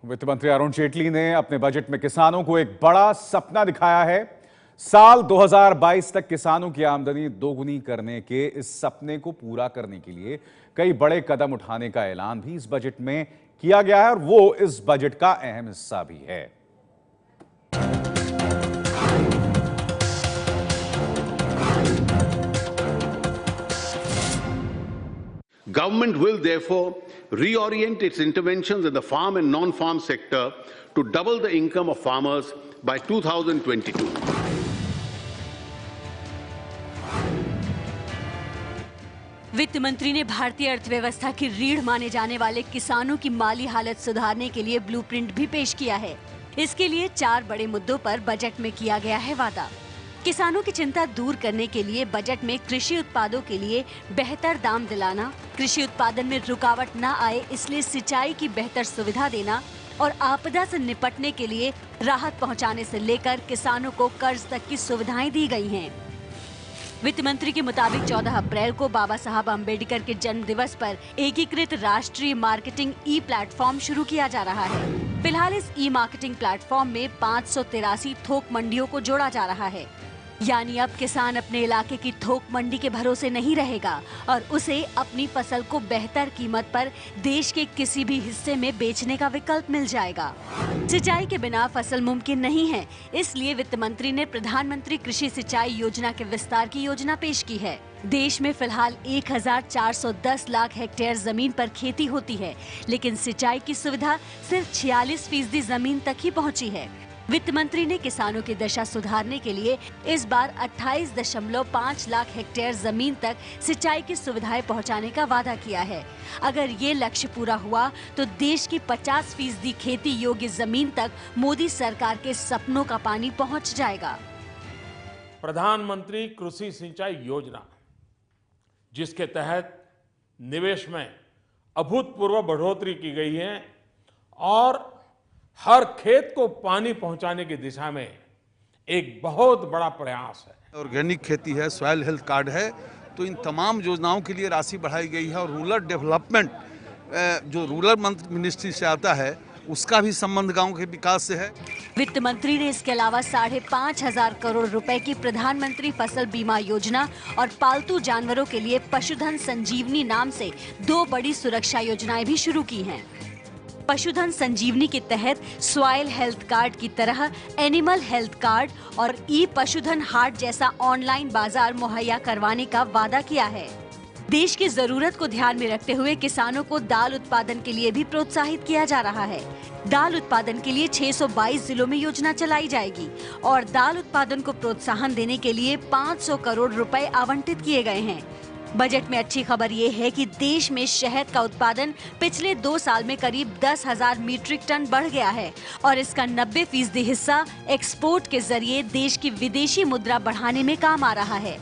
वित्त मंत्री अरुण जेटली ने अपने बजट में किसानों को एक बड़ा सपना दिखाया है। साल 2022 तक किसानों की आमदनी दोगुनी करने के इस सपने को पूरा करने के लिए कई बड़े कदम उठाने का ऐलान भी इस बजट में किया गया है और वो इस बजट का अहम हिस्सा भी है। Government will therefore reorient its interventions in the farm and non-farm sector to double the income of farmers by 2022. वित्त मंत्री ने भारतीय अर्थव्यवस्था की रीढ़ माने जाने वाले किसानों की माली हालत सुधारने के लिए ब्लूप्रिंट भी पेश किया है। इसके लिए 4 बड़े मुद्दों पर बजट में किया गया है वादा। किसानों की चिंता दूर करने के लिए बजट में कृषि उत्पादों के लिए बेहतर दाम दिलाना, कृषि उत्पादन में रुकावट न आए इसलिए सिंचाई की बेहतर सुविधा देना और आपदा से निपटने के लिए राहत पहुंचाने से लेकर किसानों को कर्ज तक की सुविधाएं दी गई हैं। वित्त मंत्री के मुताबिक 14 अप्रैल को बाबा साहब अम्बेडकर के जन्म दिवस पर एकीकृत राष्ट्रीय मार्केटिंग ई प्लेटफॉर्म शुरू किया जा रहा है। फिलहाल इस ई मार्केटिंग प्लेटफॉर्म में 583 थोक मंडियों को जोड़ा जा रहा है। यानी अब किसान अपने इलाके की थोक मंडी के भरोसे नहीं रहेगा और उसे अपनी फसल को बेहतर कीमत पर देश के किसी भी हिस्से में बेचने का विकल्प मिल जाएगा। सिंचाई के बिना फसल मुमकिन नहीं है, इसलिए वित्त मंत्री ने प्रधानमंत्री कृषि सिंचाई योजना के विस्तार की योजना पेश की है। देश में फिलहाल 1410 लाख हेक्टेयर जमीन पर खेती होती है, लेकिन सिंचाई की सुविधा सिर्फ 46% जमीन तक ही पहुंची है। वित्त मंत्री ने किसानों की दशा सुधारने के लिए इस बार 28.5 लाख हेक्टेयर जमीन तक सिंचाई की सुविधाएं पहुंचाने का वादा किया है। अगर ये लक्ष्य पूरा हुआ तो देश की 50% खेती योग्य जमीन तक मोदी सरकार के सपनों का पानी पहुंच जाएगा। प्रधानमंत्री कृषि सिंचाई योजना, जिसके तहत निवेश में अभूतपूर्व बढ़ोतरी की गई है और हर खेत को पानी पहुंचाने की दिशा में एक बहुत बड़ा प्रयास है। ऑर्गेनिक खेती है, सॉइल हेल्थ कार्ड है, तो इन तमाम योजनाओं के लिए राशि बढ़ाई गई है और रूरल डेवलपमेंट जो रूरल मिनिस्ट्री से आता है उसका भी संबंध गांव के विकास से है। वित्त मंत्री ने इसके अलावा 5,500 करोड़ रुपए की प्रधानमंत्री फसल बीमा योजना और पालतू जानवरों के लिए पशुधन संजीवनी नाम से 2 बड़ी सुरक्षा योजनाएं भी शुरू की हैं। पशुधन संजीवनी के तहत सॉइल हेल्थ कार्ड की तरह एनिमल हेल्थ कार्ड और ई पशुधन हाट जैसा ऑनलाइन बाजार मुहैया करवाने का वादा किया है। देश की जरूरत को ध्यान में रखते हुए किसानों को दाल उत्पादन के लिए भी प्रोत्साहित किया जा रहा है। दाल उत्पादन के लिए 622 जिलों में योजना चलाई जाएगी और दाल उत्पादन को प्रोत्साहन देने के लिए 500 करोड़ रुपए आवंटित किए गए हैं। बजट में अच्छी खबर ये है कि देश में शहद का उत्पादन पिछले 2 साल में करीब 10,000 मीट्रिक टन बढ़ गया है और इसका 90% हिस्सा एक्सपोर्ट के जरिए देश की विदेशी मुद्रा बढ़ाने में काम आ रहा है।